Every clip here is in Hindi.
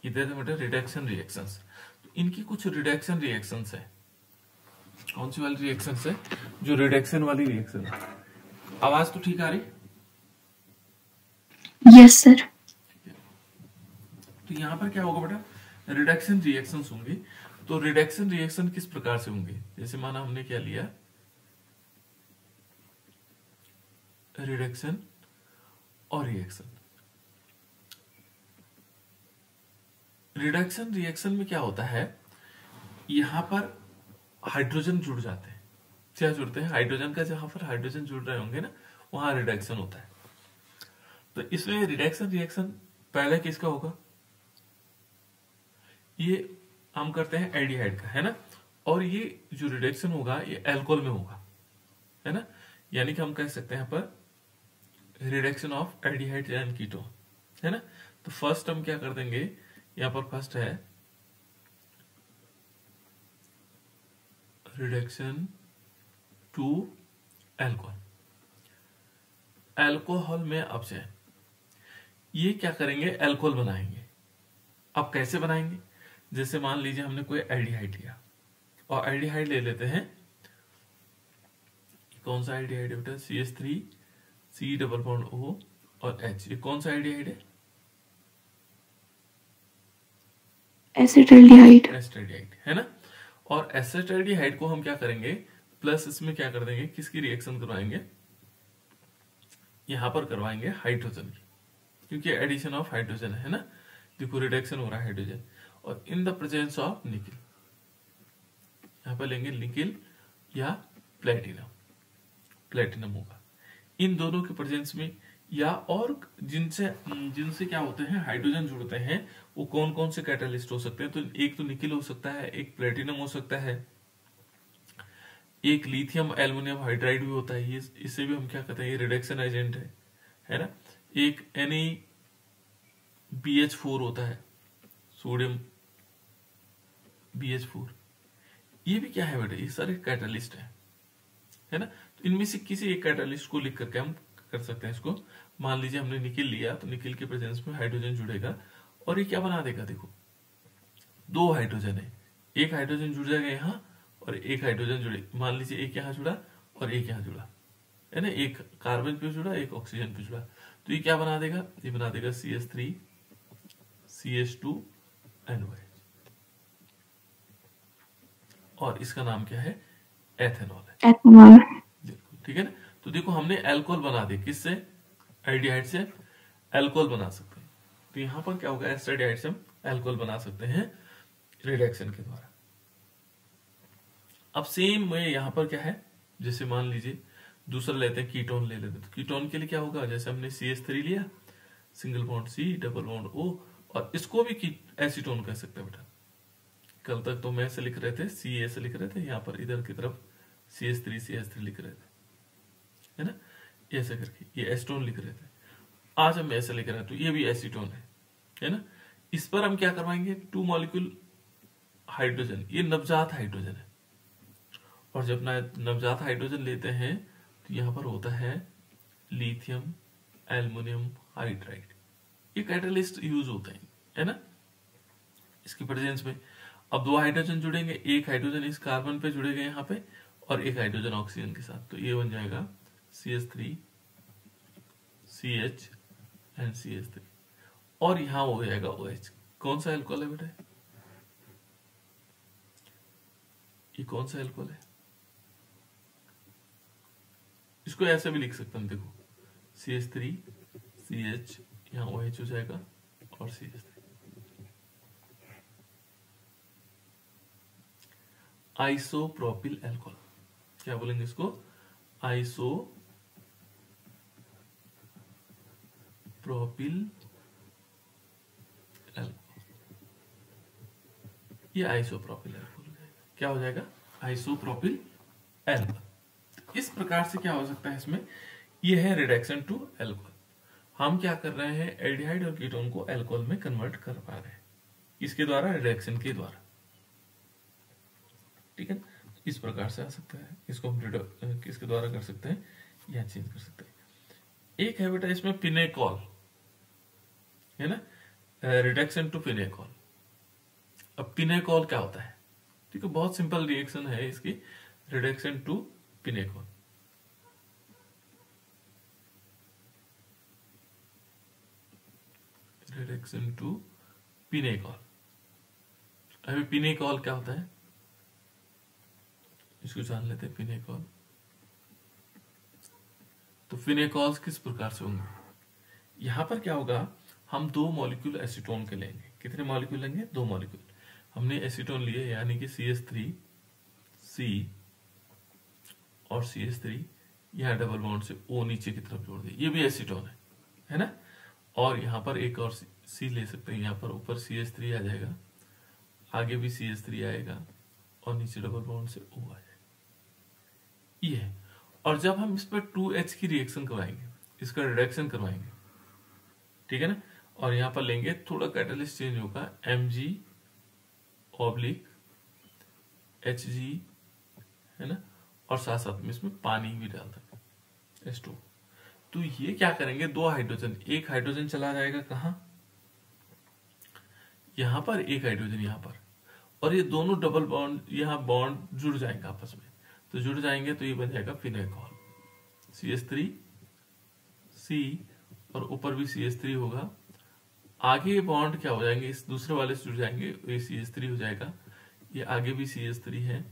इधर है बेटा रिडक्शन रिएक्शंस। तो इनकी कुछ रिडक्शन रिएक्शंस है। कौन सी वाली रिएक्शंस है? जो रिडक्शन वाली रिएक्शन है। आवाज तो ठीक आ रही? Yes sir. तो यहाँ पर क्या होगा बेटा, रिडक्शन रिएक्शंस होंगे। तो रिडक्शन रिएक्शन किस प्रकार से होंगे? जैसे माना हमने क्या लिया, रिडक्शन और रिएक्शन। रिडक्शन रिएक्शन में क्या होता है, यहां पर हाइड्रोजन जुड़ जाते हैं। क्या जुड़ते हैं? हाइड्रोजन का जहां पर हाइड्रोजन जुड़ रहे होंगे ना, वहां रिडक्शन होता है। तो इसमें रिडक्शन रिएक्शन पहले किसका होगा? ये हम करते हैं एल्डिहाइड का, है ना। और ये जो रिडक्शन होगा ये अल्कोहल में होगा, है ना। यानी कि हम कह सकते हैं यहाँ पर reduction of aldehyde and ketone, है ना। तो फर्स्ट हम क्या कर देंगे, यहाँ पर फर्स्ट है रिडक्शन टू अल्कोहल। अल्कोहल में अब से ये क्या करेंगे, अल्कोहल बनाएंगे। अब कैसे बनाएंगे? जैसे मान लीजिए हमने कोई एल्डिहाइड लिया, और एल्डिहाइड ले लेते हैं, कौन सा एल्डिहाइड है बेटा? CH3 C double bond O और H। ये कौन सा एल्डिहाइड है? एसिटाल्डिहाइड। एसिटाल्डिहाइड, है ना। और एसिटाल्डिहाइड को हम क्या करेंगे, प्लस इसमें क्या कर देंगे, किसकी रिएक्शन करवाएंगे? यहां पर करवाएंगे हाइड्रोजन की, क्योंकि एडिशन ऑफ हाइड्रोजन है ना। देखो रिडक्शन हो रहा है हाइड्रोजन, और in the presence of nickel, यहां पर लेंगे निकिल या प्लेटिनम। प्लेटिनम होगा इन दोनों के प्रेजेंस में, या और जिनसे जिनसे क्या होते हैं, हाइड्रोजन जुड़ते हैं, वो कौन कौन से कैटालिस्ट हो सकते हैं? तो एक तो निकिल हो सकता है, एक प्लेटिनम हो सकता है, एक लिथियम एल्युमिनियम हाइड्राइड भी होता है। ये इसे भी हम क्या कहते हैं, ये रिडक्शन एजेंट है ना। एक NaBH4 होता है, सोडियम BH4। ये भी क्या है बेटा, ये सारे कैटालिस्ट है ना। तो इनमें से किसी एक कैटालिस्ट को लिख करके हम कर सकते हैं इसको। मान लीजिए हमने निकिल लिया, तो निकिल के प्रेजेंस में हाइड्रोजन जुड़ेगा, और ये क्या बना देगा, देखो दो हाइड्रोजन है, एक हाइड्रोजन जुड़ जाएगा यहाँ, और एक हाइड्रोजन जुड़े, मान लीजिए एक यहाँ जुड़ा और एक यहाँ जुड़ा, है ना। एक कार्बन पे जुड़ा, एक ऑक्सीजन पे जुड़ा, तो ये क्या बना देगा, ये बना देगा CH3 CH2 NOH, और इसका नाम क्या है, एथेनॉल है। एथेनॉल। ठीक है ना। तो देखो हमने अल्कोहल बना दिया, किससे? एल्डिहाइड से अल्कोहल बना सकते हैं। तो यहां पर क्या होगा, एसिटाल्डिहाइड से हम अल्कोहल बना सकते हैं रिडक्शन के द्वारा। अब सेम में यहां पर क्या है, जैसे मान लीजिए दूसरा लेते हैं, कीटोन ले लेते हैं। तो कीटोन के लिए क्या होगा, जैसे हमने CH3 लिया, single bond C double bond O, और इसको भी एसीटोन कह सकते हैं बेटा। कल तक तो मैं ऐसे लिख रहे थे, C ऐसे लिख रहे थे, यहाँ पर इधर की तरफ CH3 लिख रहे थे, है ना, ऐसे करके ये एसीटोन लिख रहे थे। आज हम ऐसे लिख रहे हैं, तो ये भी एसीटोन है ना। इस पर हम क्या करवाएंगे, 2 मॉलिक्यूल हाइड्रोजन, ये नवजात हाइड्रोजन है। और जब नवजात हाइड्रोजन लेते हैं, तो यहां पर होता है लिथियम एल्युमिनियम हाइड्राइड। ये कैटालिस्ट यूज होते हैं, है ना, इसके प्रेजेंस में। अब 2 हाइड्रोजन जुड़ेंगे, एक हाइड्रोजन इस कार्बन पे जुड़ेगा यहाँ पे, और एक हाइड्रोजन ऑक्सीजन के साथ, तो ये बन जाएगा CH3 CH एंड CH3, और यहां हो जाएगा OH। कौन सा अल्कोहल है बेटा, ये कौन सा अल्कोहल है? इसको ऐसे भी लिख सकते हैं, देखो CH3 CH, यहाँ OH हो जाएगा, और CH3। आइसोप्रोपिल अल्कोहल, क्या बोलेंगे इसको, आइसोप्रोपिल अल्कोहल। ये आइसोप्रोपिल अल्कोहल क्या हो जाएगा, आइसोप्रोपिल अल्कोहल। इस प्रकार से क्या हो सकता है इसमें, ये है रिडक्शन टू अल्कोहल। हम क्या कर रहे हैं, एल्डिहाइड और कीटोन को अल्कोहल में कन्वर्ट कर पा रहे हैं, इसके द्वारा, रिडक्शन के द्वारा। ठीक है, इस प्रकार से आ सकता है। इसको हम किसके द्वारा कर सकते हैं, या चेंज कर सकते हैं। एक है बेटा इसमें पिनेकॉल, है ना। Reduction to pinacol. अब पिनेकॉल क्या होता है? ठीक है, बहुत सिंपल रिएक्शन है इसकी, reduction to pinacol. Reduction to pinacol. अभी पिनेकॉल क्या होता है इसको जान लेते हैं। पिनेकॉल, तो पिनेकॉल्स किस प्रकार से होंगे? यहां पर क्या होगा, हम 2 मॉलिक्यूल एसीटोन के लेंगे। कितने मॉलिक्यूल लेंगे? 2 मॉलिक्यूल। हमने एसीटोन लिए, यानी कि CH3C और CH3, यहाँ डबल बॉन्ड से O नीचे की तरफ जोड़ दिए, ये भी एसीटोन है ना। और यहाँ पर एक और C ले सकते हैं, यहाँ पर ऊपर CH3 आ जाएगा, आगे भी CH3 आएगा और नीचे डबल बॉन्ड से O आ जाएगा, ये है। और जब हम इस पर 2H की रिएक्शन करवाएंगे, इसका रिडक्शन करवाएंगे, ठीक है ना, और यहाँ पर लेंगे, थोड़ा कैटलिस्ट चेंज होगा, Mg/Hg, है ना, और साथ साथ में इसमें पानी भी डाल देंगे, H2। तो ये क्या करेंगे, 2 हाइड्रोजन, एक हाइड्रोजन चला जाएगा कहाँ, यहाँ पर, एक हाइड्रोजन यहाँ पर, और ये दोनों डबल बॉन्ड, यहाँ बॉन्ड जुड़ जाएंगे आपस में। तो जुड़ जाएंगे तो ये बन जाएगा पिनेकॉल, CH3C, और ऊपर भी CH3 होगा। आगे ये बॉन्ड क्या हो जाएंगे, इस दूसरे वाले से जुड़ जाएंगे, ये CH3 हो जाएगा, ये आगे भी CH3 है,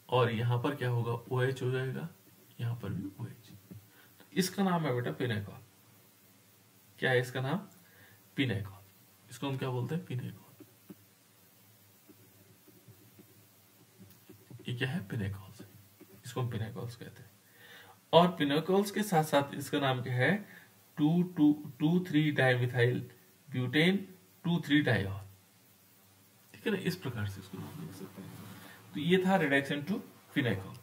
और यहाँ पर क्या होगा, OH हो जाएगा, यहाँ पर भी OH। तो इसका नाम है बेटा पिनेकॉल। क्या है इसका नाम? पिनेकॉल। इसको हम क्या बोलते हैं? पिनेकॉल। ये क्या है? पिनेकॉल्स। इसको हम पिनेकॉल्स कहते हैं। और पिनेकॉल्स के साथ साथ इसका नाम क्या है? 2,3 डाइमिथाइल ब्यूटेन 2,3 डाइऑल। ठीक है ना, इस प्रकार से इसको नाम लिख सकते हैं। तो ये था रिडक्शन टू पिनेकॉल।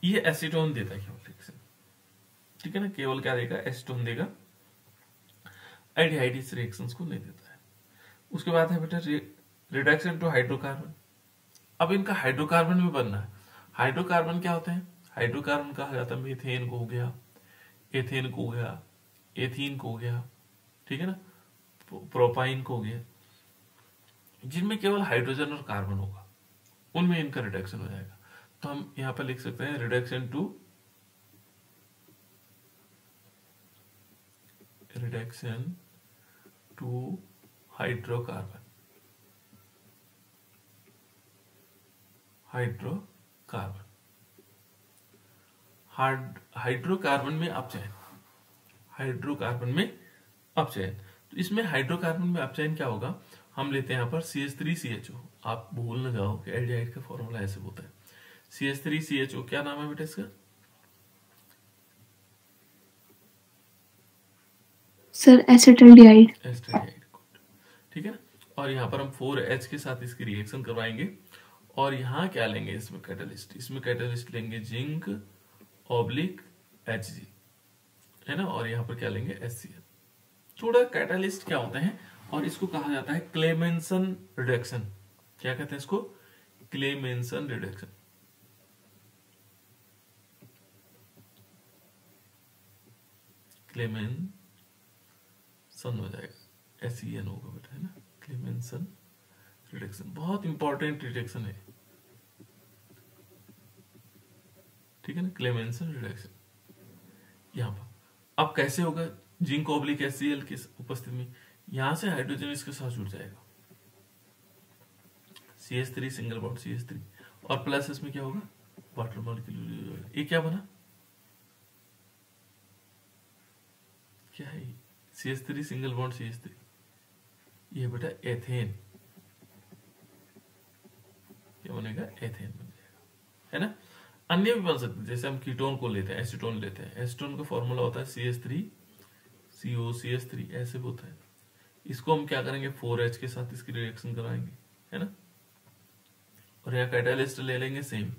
ये एसीटोन देता है केवल रिएक्शन, ठीक है ना, केवल क्या देगा? एसीटोन देगा, एल्डिहाइड इस रिएक्शंस को नहीं देता है। उसके बाद है बेटा रिडक्शन टू हाइड्रोकार्बन। अब इनका हाइड्रोकार्बन भी बनना है। हाइड्रोकार्बन क्या होते हैं? हाइड्रोकार्बन कहा जाता है मीथेन को हो गया, एथेन को हो गया, एथीन को हो गया, ठीक है ना, प्रोपाइन को हो गया, जिनमें केवल हाइड्रोजन और कार्बन होगा, उनमें इनका रिडक्शन हो जाएगा। तो हम यहां पर लिख सकते हैं रिडक्शन टू हाइड्रोकार्बन। हाइड्रोकार्बन में अपचयन, हाइड्रोकार्बन में अपचयन। तो इसमें हाइड्रोकार्बन में अपचयन क्या होगा? हम लेते हैं यहाँ पर CH3CHO। आप भूल न जाओ कि एल्डिहाइड का फॉर्मूला ऐसे होता है, CH3CHO। क्या नाम है बेटा इसका? Sir acetaldehyde. एसिटाल्डिहाइड, ठीक है ना। और यहाँ पर हम 4H के साथ इसकी रिएक्शन करवाएंगे, और यहाँ क्या लेंगे? इसमें कैटलिस्ट, इसमें कैटलिस्ट लेंगे जिंक ऑब्लिक Hg, है ना, और यहाँ पर क्या लेंगे? HCl। थोड़ा कैटलिस्ट क्या होते हैं, और इसको कहा जाता है क्लेमेंसन रिडक्शन। क्या कहते हैं इसको? Clemmensen reduction. क्लेमेंसन हो जाएगा, SEN होगा बेटा, है ना, क्लेमेंसन रिडक्शन। बहुत इंपॉर्टेंट रिडक्शन है, ठीक है ना, क्लेमेंसन रिडक्शन। यहां पर अब कैसे होगा? जिंक ऑब्लिक HCl की उपस्थिति में यहां से हाइड्रोजन इसके साथ जुड़ जाएगा, CH3 सिंगल बॉन्ड CH3, और प्लस इसमें क्या होगा? Water molecule. ये क्या बना? क्या है? CH3 सिंगल बॉन्ड CH3, ये बेटा एथेन। क्या बनेगा? एथेन बन जाएगा, है ना। अन्य भी बन सकते हैं, जैसे हम कीटोन को लेते हैं, एसीटोन लेते हैं, एसीटोन का फॉर्मूला होता है CH3COCH3, ऐसे होता है। इसको हम क्या करेंगे? 4H के साथ इसकी रिएक्शन कराएंगे, है ना, और यहाँ कैटालिस्ट ले लेंगे सेम,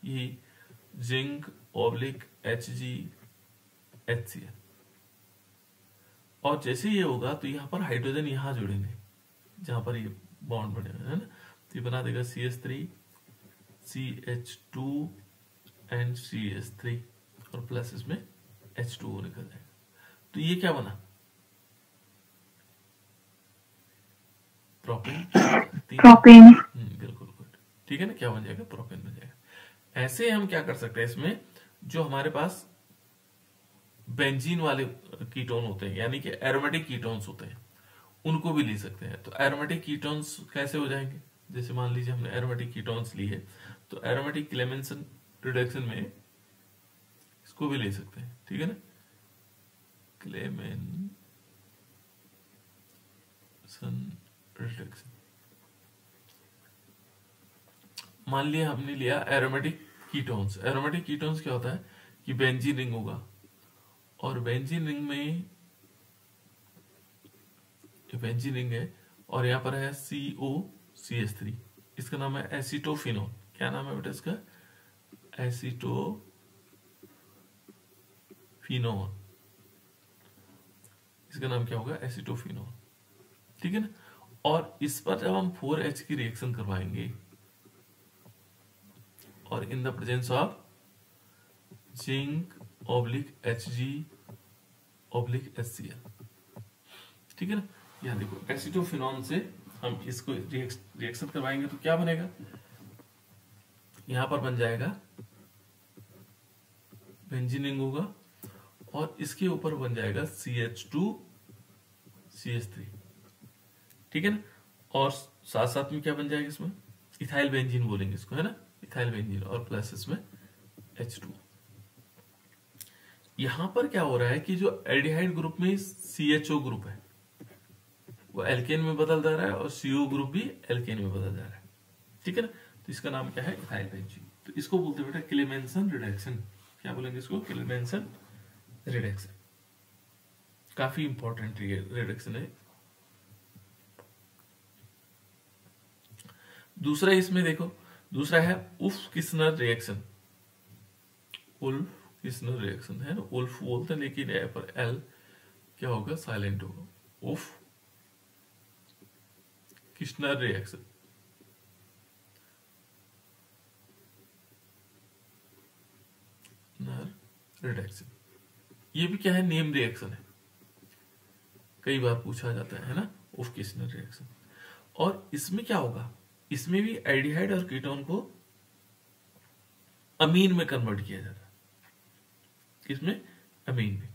ये जिंक ऑब्लिक Hg HCl। और जैसे ये होगा तो यहाँ पर हाइड्रोजन यहाँ जुड़ेंगे, जहां पर ये बॉन्ड बने हुए हैं ना, तो ये बना देगा CH3 CH2 एंड CH3, और प्लस इसमें H2O निकल जाएगा। तो ये क्या बना? प्रोपेन क्या होता है? प्रोपेन। बिल्कुल गुड। ठीक है ना, क्या बन जाएगा? प्रोपेन बन जाएगा। ऐसे हम क्या कर सकते हैं इसमें, जो हमारे पास बेंजीन वाले कीटोन होते हैं, यानी कि एरोमेटिक कीटोन्स होते हैं, उनको भी ले सकते हैं। तो एरोमेटिक कीटोन्स कैसे हो जाएंगे? जैसे मान लीजिए हमने एरोमेटिक कीटोन्स लिए, तो एरोमेटिक क्लेमेंसन रिडक्शन में इसको भी ले सकते हैं। ठीक है ना, क्लेमेंसन रिडक्शन। मान लिया हमने लिया एरोमेटिक कीटोन्स। एरोमेटिक कीटोन्स क्या होता है कि बेंजीन रिंग होगा, और बेंजीन रिंग में बेंजीन रिंग है, और यहाँ पर है COCH3, इसका नाम है एसीटोफिनोल। क्या नाम है बेटा इसका? एसीटोफिनोल। इसका नाम क्या होगा? एसीटोफिनोल। ठीक है ना। और इस पर जब हम 4H की रिएक्शन करवाएंगे, और in the presence of zinc (Hg/HCl), ठीक है ना। यहाँ देखो, एसीटोफिनोल से हम इसको रिएक्शन करवाएंगे तो क्या बनेगा? यहां पर बन जाएगा बेंजीन रिंग होगा, और इसके ऊपर बन जाएगा CH2CH3। ठीक है ना। और साथ साथ में क्या बन जाएगा इसमें? इथाइल बेंजीन बोलेंगे इसको, है ना, इथाइल बेंजीन, और प्लस इसमें H2। यहां पर क्या हो रहा है कि जो एल्डिहाइड ग्रुप में CHO ग्रुप है वो एल्केन में बदल जा रहा है, और CO ग्रुप भी एल्केन में बदल जा रहा है। ठीक है ना। तो इसका नाम क्या है? Ethyl benzene. तो इसको बोलते हैं बेटा क्लेमेंसन रिडक्शन। क्या बोलेंगे इसको? Clemmensen reduction. काफी इंपॉर्टेंट रिडक्शन है। दूसरा इसमें देखो, दूसरा है Wolff Kishner reaction. Wolff Kishner reaction है ना, उल्फ बोलते हैं, लेकिन यहाँ पर एल क्या होगा? साइलेंट होगा। Ulf Kishner reaction. रिडक्शन, ये भी क्या है? नेम रिएक्शन है, कई बार पूछा जाता है ना, उल्फ किस्नर रिएक्शन। और इसमें क्या होगा? इसमें भी एल्डिहाइड और कीटोन को अमीन में कन्वर्ट किया जाता है, इसमें अमीन में।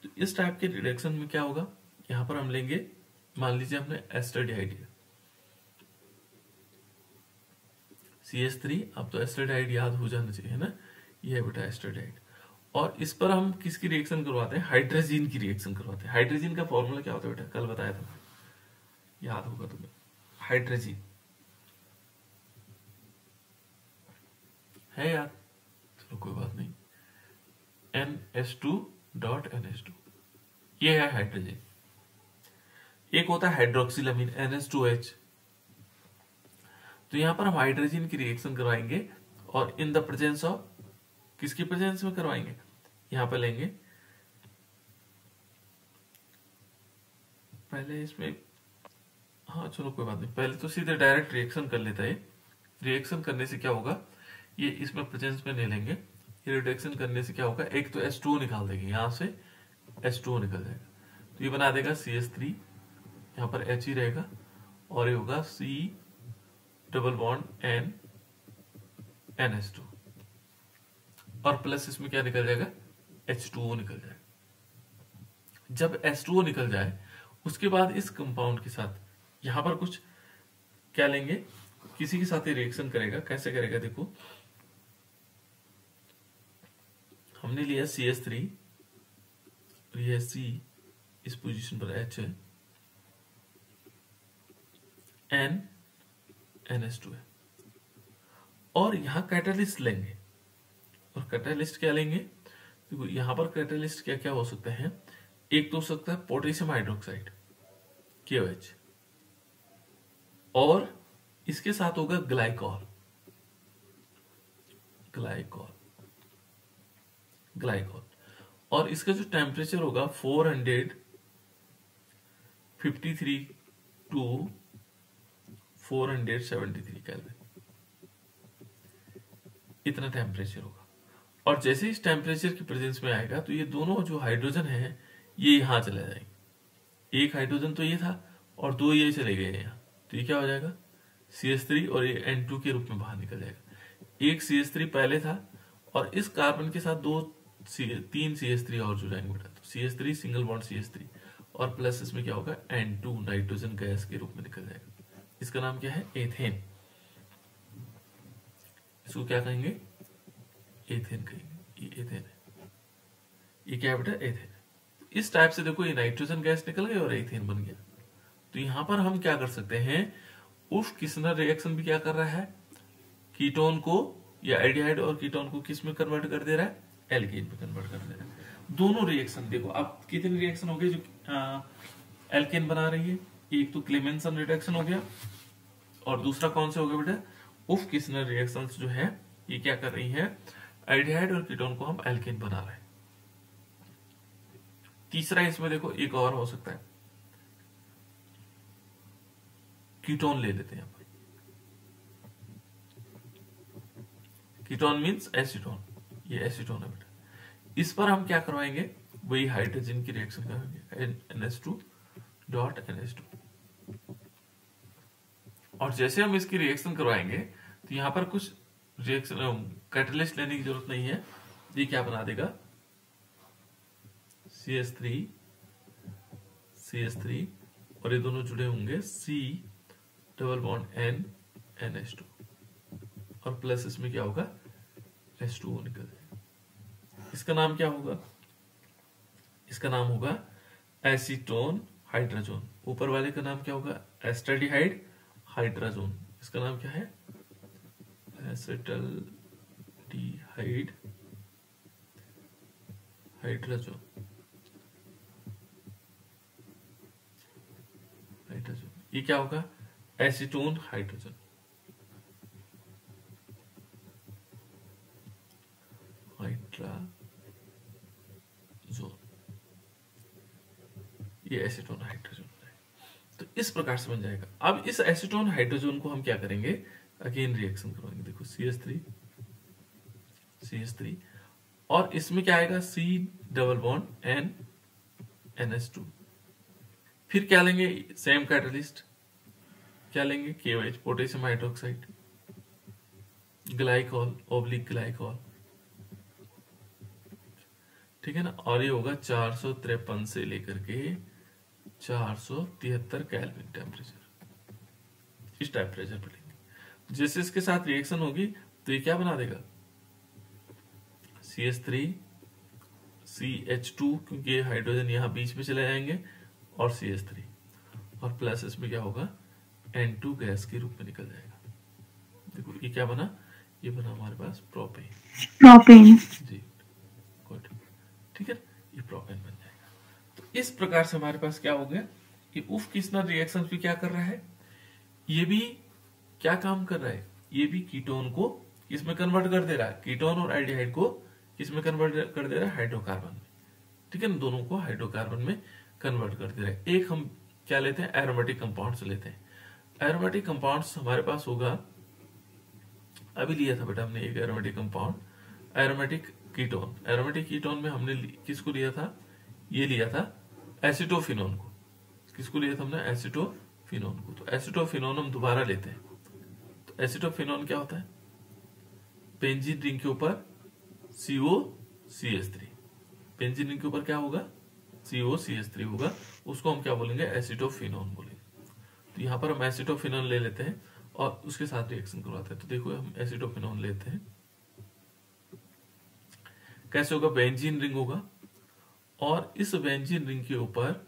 तो इस टाइप के रिडक्शन में क्या होगा? यहां पर हम लेंगे, मान लीजिए हमने एस्टरडाइड लिया, CH3। अब तो एस्टरडाइड याद हो जाना चाहिए ना, ये है बेटा एस्टरडाइड। और इस पर हम किसकी रिएक्शन करवाते हैं? हाइड्रोजीन की रिएक्शन करवाते हैं। हाइड्रोजीन का फॉर्मूला क्या होता है बेटा? कल बताया था, याद होगा तुम्हें। हाइड्रोजीन है याद? चलो कोई बात नहीं, NH2.NH2, ये है हाइड्रोजन। एक होता है हाइड्रोक्सिलामीन NH2H। तो यहां पर हम हाइड्रोजन की रिएक्शन करवाएंगे, और इन द प्रेजेंस ऑफ, किसकी प्रेजेंस में करवाएंगे? यहां पर लेंगे पहले इसमें, हाँ चलो कोई बात नहीं, पहले तो सीधे डायरेक्ट रिएक्शन कर लेता है। रिएक्शन करने से क्या होगा? ये इसमें प्रेजेंस में ले लेंगे। ये रिडक्शन करने से क्या होगा? एक तो H2O निकाल देंगे, यहां से H2O निकल जाएगा, तो ये बना देगा CH3, यहां पर H ही रहेगा, और ये होगा C+N NH2, और प्लस इसमें क्या निकल जाएगा? H2O निकल जाएगा। जब H2O निकल जाए, उसके बाद इस कंपाउंड के साथ यहां पर कुछ क्या लेंगे? किसी के साथ ही रिएक्शन करेगा। कैसे करेगा? देखो, हमने लिया CH3, और यह C इस पोजीशन पर H है, N NH2 है, और यहां कैटालिस्ट लेंगे। और कैटालिस्ट क्या लेंगे? देखो यहां पर कैटालिस्ट क्या क्या हो सकते हैं? एक तो हो सकता है पोटेशियम हाइड्रोक्साइड KOH, और इसके साथ होगा ग्लाइकॉल। और इसका जो टेम्परेचर होगा 453 टू 473 केल्विन, इतना टेम्परेचर होगा। और जैसे इस टेम्परेचर की प्रेजेंस में आएगा, तो ये दोनों जो हाइड्रोजन है ये यहां चले जाएंगे। एक हाइड्रोजन तो ये था, और दो ये चले गए यहाँ। तो ये क्या हो जाएगा, CH3 और ये N2 के रूप में बाहर निकल जाएगा। एक CH3 पहले था और इस कार्बन के साथ तीन CH3 और जुड़ाएंगे बेटा, तो CH3 सिंगल बॉन्ड CH3 और प्लस इसमें क्या होगा, N2 नाइट्रोजन गैस के रूप में निकल जाएगा। इसका नाम क्या है, एथेन। इसको क्या कहेंगे, एथेन कहेंगे। ये एथेन है, ये क्या है बेटा, एथेन है। इस टाइप से देखो ये नाइट्रोजन गैस निकल गई और एथेन बन गया। तो यहां पर हम क्या कर सकते हैं, उफ किस्नर रिएक्शन भी क्या कर रहा है, कीटोन को या एल्डिहाइड और कीटोन को किस में कन्वर्ट कर दे रहा है, एल्केन में कन्वर्ट कर दे रहा है। दोनों रिएक्शन देखो अब कितनी रिएक्शन हो गई जो एल्केन बना रही है, एक तो क्लेमेंसन रिडक्शन हो गया और दूसरा कौन से हो गया बेटा, उफ किस्नर रिएक्शंस जो है ये क्या कर रही है, एल्डिहाइड और कीटोन को हम एल्केन बना रहे हैं। तीसरा इसमें देखो एक और हो सकता है, कीटोन ले लेते हैं यहां पर, कीटोन मींस एसीटोन, ये एसीटोन है बेटा। इस पर हम क्या करवाएंगे, वही हाइड्रोजन की रिएक्शन करेंगे, NH2.NH2। और जैसे हम इसकी रिएक्शन करवाएंगे तो यहां पर कुछ रिएक्शन कैटलिस्ट लेने की जरूरत नहीं है, ये क्या बना देगा, CH3 और ये दोनों जुड़े होंगे C double bond N NH2 और प्लस इसमें क्या होगा, H2O निकल जाएगा। इसका नाम क्या होगा, इसका नाम होगा एसीटोन हाइड्रोजोन। ऊपर वाले का नाम क्या होगा, एस्टल्डिहाइड हाइड्रोजोन। इसका नाम क्या है, एसिटल्डिहाइड हाइड्रोजोन। ये क्या होगा, एसीटोन हाइड्रोजन। हाइड्रोजोन, ये एसीटोन हाइड्रोजन है। तो इस प्रकार से बन जाएगा। अब इस एसीटोन हाइड्रोजन को हम क्या करेंगे, अगेन रिएक्शन करवाएंगे। देखो CH3 और इसमें क्या आएगा, C double bond N NH2। फिर क्या लेंगे, सेम कैटलिस्ट, क्या लेंगे, KOH potassium hydroxide, glycol oblique glycol, ठीक है ना। और ये होगा 453 से लेकर के 473 केल्विन टेम्परेचर, इस टेम्परेचर पर लेंगे। जैसे इसके साथ रिएक्शन होगी तो ये क्या बना देगा, CH3 CH2, क्योंकि हाइड्रोजन यहां बीच में चले जाएंगे, और CH3 और प्लस इसमें क्या होगा, N2 गैस के रूप में निकल जाएगा। देखो ये क्या बना, ये बना हमारे पास प्रोपेन जी, गुड, ठीक है, ये प्रोपेन बन जाएगा। तो इस प्रकार से हमारे पास क्या हो गया, ये उफ किस्नर रिएक्शन भी क्या कर रहा है, ये भी क्या काम कर रहा है, ये भी कीटोन को किसमें कन्वर्ट कर दे रहा है, कीटोन और एल्डिहाइड को किसमें कन्वर्ट कर दे रहा है, हाइड्रोकार्बन में, ठीक है ना। दोनों को हाइड्रोकार्बन में कन्वर्ट कर दे रहा है। एक हम क्या लेते हैं, एरोमेटिक कंपाउंड्स लेते हैं। एरोमेटिक कंपाउंड्स हमारे पास होगा, अभी लिया था बेटा हमने एक aromatic compound, aromatic ketone. Aromatic ketone में हमने किसको लिया था, ये लिया था एसिटोफिनोन को। किसको लिया था हमने, एसिटोफिनोन को। तो एसिटोफिनोन हम दोबारा लेते हैं। तो एसिटोफिनोन क्या होता है, बेंजीन रिंग के ऊपर COCH3, बेंजीन रिंग के ऊपर क्या होगा, COCH3 होगा, उसको हम क्या बोलेंगे, एसिटोफिनोन बोलेंगे। तो यहां पर हम एसिटोफिनोन ले लेते हैं और उसके साथ रिएक्शन करवाते हैं। तो देखो हम एसिटोफिनोन लेते हैं, कैसे होगा, बेंजीन रिंग होगा और इस बेंजीन रिंग के ऊपर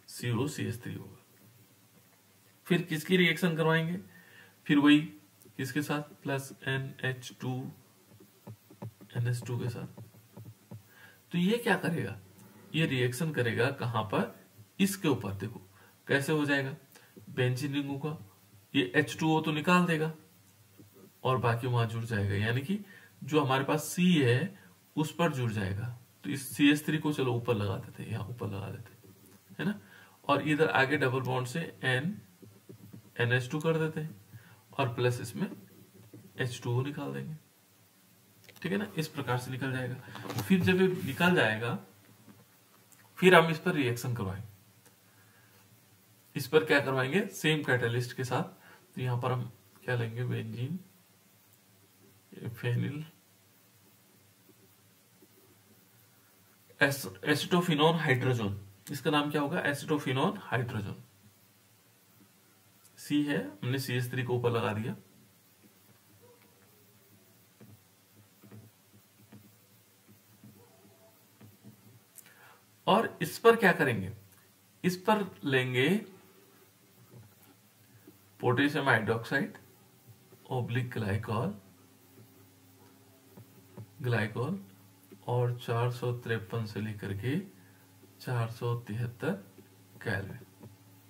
COCH3 होगा। फिर किसकी रिएक्शन करवाएंगे, फिर वही किसके साथ, प्लस NH2 के साथ। तो ये क्या करेगा, ये रिएक्शन करेगा कहां पर, इसके ऊपर। देखो कैसे हो जाएगा, बेंजीन रिंग होगा, ये H2O तो निकाल देगा और बाकी वहां जुड़ जाएगा, यानी कि जो हमारे पास C है उस पर जुड़ जाएगा। तो इस CH3 को चलो ऊपर लगा देते हैं, यहाँ ऊपर लगा देते हैं, है ना। और इधर आगे डबल बॉन्ड से NH2 कर देते हैं और प्लस इसमें H2O निकाल देंगे, ठीक है ना। इस प्रकार से निकल जाएगा। फिर जब ये निकल जाएगा फिर हम इस पर रिएक्शन करवाएंगे। इस पर क्या करवाएंगे, सेम कैटालिस्ट के साथ। तो यहां पर हम क्या लेंगे, बेंजीन, फेनिल, एसिटोफिनोन हाइड्रोजन, इसका नाम क्या होगा, एसिटोफिनोन हाइड्रोजन। सी है, हमने CH3 को ऊपर लगा दिया। और इस पर क्या करेंगे, इस पर लेंगे पोटेशियम हाइड्रोक्साइड ओब्लिक ग्लाइकॉल और 453 से लेकर के 473 केल्विन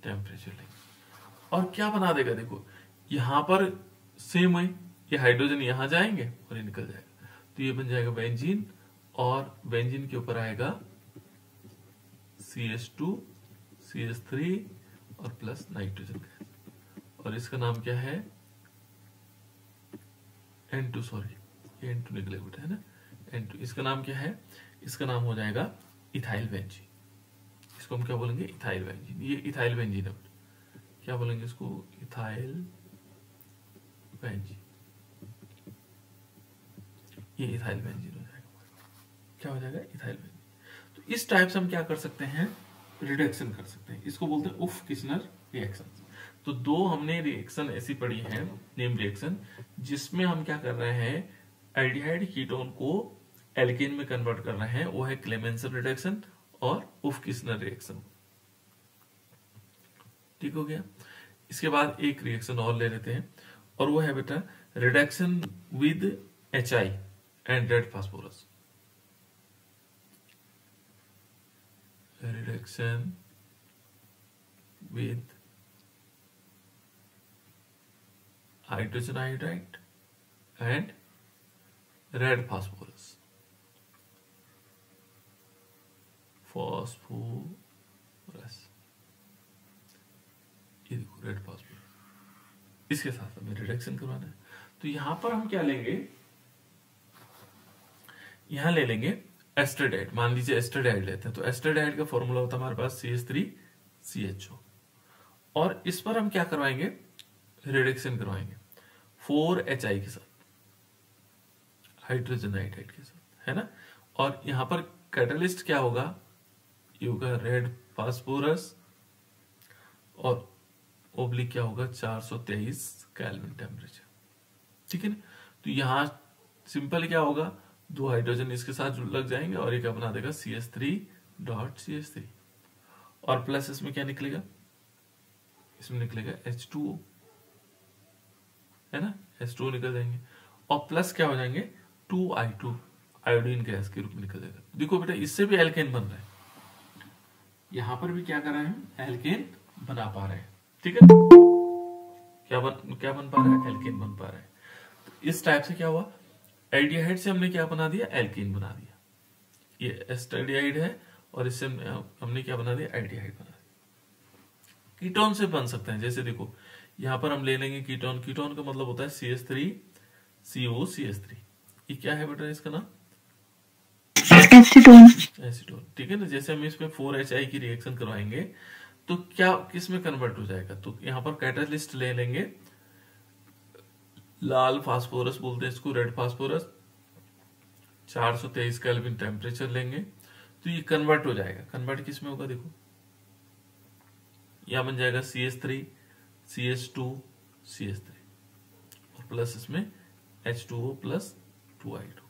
टेम्परेचर लेंगे। और क्या बना देगा, देखो यहां पर सेम है, ये हाइड्रोजन यहां जाएंगे और ये निकल जाएगा, तो ये बन जाएगा बेंजीन, और बेंजीन के ऊपर आएगा CH2 CH3 और प्लस नाइट्रोजन गैस, और इसका नाम क्या है, N2, सॉरी ये N2 निकलेगा बेटा, है ना, N2। इसका नाम क्या है, इसका नाम हो जाएगा इथाइल बेंजीन। इसको हम क्या बोलेंगे, इथाइल बेंजीन। ये इथाइल बेंजीन है, क्या बोलेंगे इसको, इथाइल बेंजीन। ये इथाइल बेंजीन हो जाएगा, क्या हो जाएगा, इथाइल बेंजीन। तो इस टाइप से हम क्या कर सकते हैं, रिडक्शन कर सकते हैं। इसको बोलते हैं उफ किस्नर रिएक्शन। तो दो हमने रिएक्शन ऐसी पढ़ी है, नेम रिएक्शन, जिसमें हम क्या कर रहे हैं, एल्डिहाइड कीटोन को एल्केन में कन्वर्ट कर रहे हैं, वो है क्लेमेंसन रिडक्शन और उफ किस्नर रिएक्शन। ठीक हो गया। इसके बाद एक रिएक्शन और ले लेते हैं, और वो है बेटा reduction with HI and red phosphorus. Reduction with hydrogen iodide and red phosphorus, ये देखो रेड फास्फोरस, इसके साथ हमें रिडक्शन करवाना है। तो यहां पर हम क्या लेंगे, यहां ले लेंगे एस्टरडाइड। मान लीजिए एस्टरडाइड लेते हैं, तो एस्टरडाइड का फॉर्मूला होता है हमारे पास CH3CHO, और इस पर हम क्या करवाएंगे, रिडक्शन करवाएंगे 4HI के साथ, हाइड्रोजन आयोडाइड के साथ, है ना। और यहां पर कैटलिस्ट क्या होगा, ये होगा रेड फास्फोरस, और ओब्लिक क्या होगा, 423 केल्विन टेम्परेचर। ठीक है ना। तो यहां सिंपल क्या होगा, दो हाइड्रोजन इसके साथ लग जाएंगे और ये क्या बना देगा, CH3.CH3, और प्लस इसमें क्या निकलेगा, इसमें निकलेगा H2O, है ना, H2O निकल जाएंगे, और प्लस क्या हो जाएंगे 2I2 आयोडीन गैस के रूप में निकल जाएगा। देखो बेटा इससे भी एल्केन बन रहा है, यहां पर भी क्या कर रहे हैं हम, एल्केन बना पा रहे हैं। ठीक है, क्या बन पा रहा है, एल्केन बन पा रहा है। तो इस टाइप से क्या हुआ, एल्डिहाइड से हमने क्या बना दिया, एल्केन बना दिया। ये एस्टरडाइड है और इससे हमने क्या बना दिया, एल्डिहाइड बना दिया। कीटोन से बन सकते हैं, जैसे देखो यहां पर हम ले लेंगे कीटोन। कीटोन का मतलब होता है CH3COCH3। ये क्या है बेटा, इसका नाम एसीटोन। एसीटोन। ठीक है ना। जैसे हम इसमें 4HI की रिएक्शन करवाएंगे तो क्या किस में कन्वर्ट हो जाएगा, तो यहां पर कैटालिस्ट ले लेंगे, लाल फास्फोरस बोलते हैं इसको, रेड फास्फोरस, 423 केल्विन टेम्परेचर लेंगे, तो ये कन्वर्ट हो जाएगा। कन्वर्ट किस में होगा, देखो यहां बन जाएगा CH3 CH2 CH3, और प्लस इसमें H2O प्लस 2I2।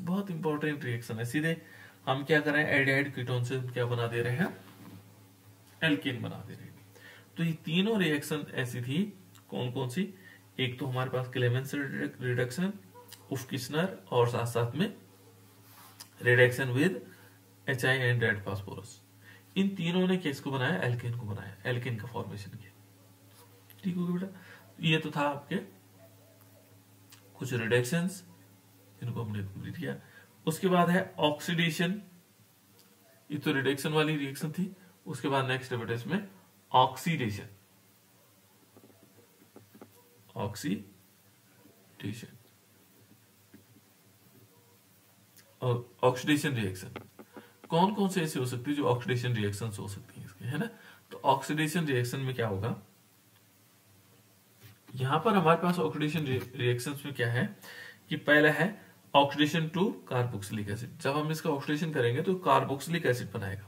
बहुत इंपॉर्टेंट रिएक्शन है। सीधे हम क्या कर रहे हैं, एल्डिहाइड कीटोन से क्या बना दे रहे हैं, एल्केन बना दे रहे हैं। तो ये तीनों रिएक्शन ऐसी थी, कौन कौन सी, एक तो हमारे पास क्लेमेंसन रिडक्शन, उफ किस्नर, और साथ साथ में reduction with HI and red phosphorus. इन तीनों ने किसको बनाया, एल्केन को बनाया, एल्केन का फॉर्मेशन किया। ठीक हो गया बेटा। ये तो था आपके कुछ रिडक्शंस, इनको हमने कंप्लीट किया। उसके बाद है ऑक्सीडेशन, ये तो रिडक्शन वाली रिएक्शन थी। उसके बाद नेक्स्ट है बेटा इसमें ऑक्सीडेशन, ऑक्सीडेशन और ऑक्सीडेशन रिएक्शन कौन कौन से ऐसे हो सकती है जो ऑक्सीडेशन रिएक्शंस हो सकती हैं इसके, है ना। तो तो ऑक्सीडेशन रिएक्शन में क्या होगा, यहां पर हमारे पास ऑक्सीडेशन रिएक्शंस में क्या है कि पहला है ऑक्सीडेशन टू कार्बोक्सिलिक एसिड। जब हम इसका ऑक्सीडेशन करेंगे तो कार्बोक्सिलिक एसिड बनाएगा।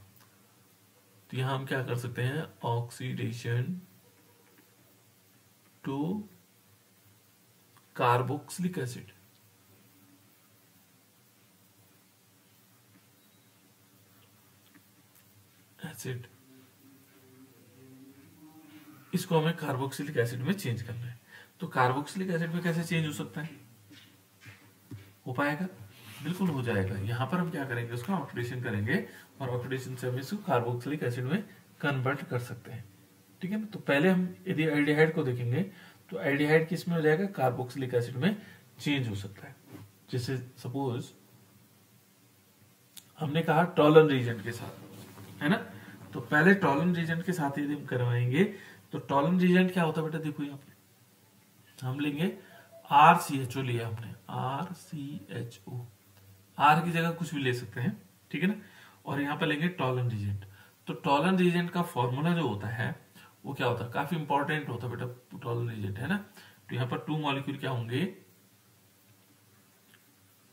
तो यहां हम क्या कर सकते हैं, ऑक्सीडेशन टू कार्बोक्सिलिक एसिड। इसको हमें कार्बोक्सिलिक एसिड में चेंज करना है। तो कार्बोक्सिलिक एसिड में कैसे चेंज हो सकता है, हो पाएगा, बिल्कुल हो जाएगा। यहां पर हम क्या करेंगे, उसका ऑक्सीडेशन करेंगे और ऑक्सीडेशन से हम इसको कार्बोक्सिलिक एसिड में कन्वर्ट कर सकते हैं। ठीक है ना। तो पहले हम यदि एल्डिहाइड को देखेंगे तो एल्डिहाइड किस में हो जाएगा, कार्बोक्सिलिक एसिड में चेंज हो सकता है। जैसे सपोज हमने कहा टॉलन रीजेंट के साथ, है ना। तो पहले टॉलन रीजेंट के साथ यदि हम करवाएंगे तो टॉलन रीजेंट क्या होता है बेटा, देखो यहाँ पे हम लेंगे RCHO लिया हमने, RCHO, R की जगह कुछ भी ले सकते हैं, ठीक है ना। और यहाँ पे लेंगे टॉलन रीजेंट। तो टॉलन रीजेंट का फॉर्मूला जो होता है वो क्या होता है, काफी इंपॉर्टेंट होता है बेटा टॉलन रीजेंट, है ना। तो यहाँ पर 2 मॉलिक्यूल क्या होंगे,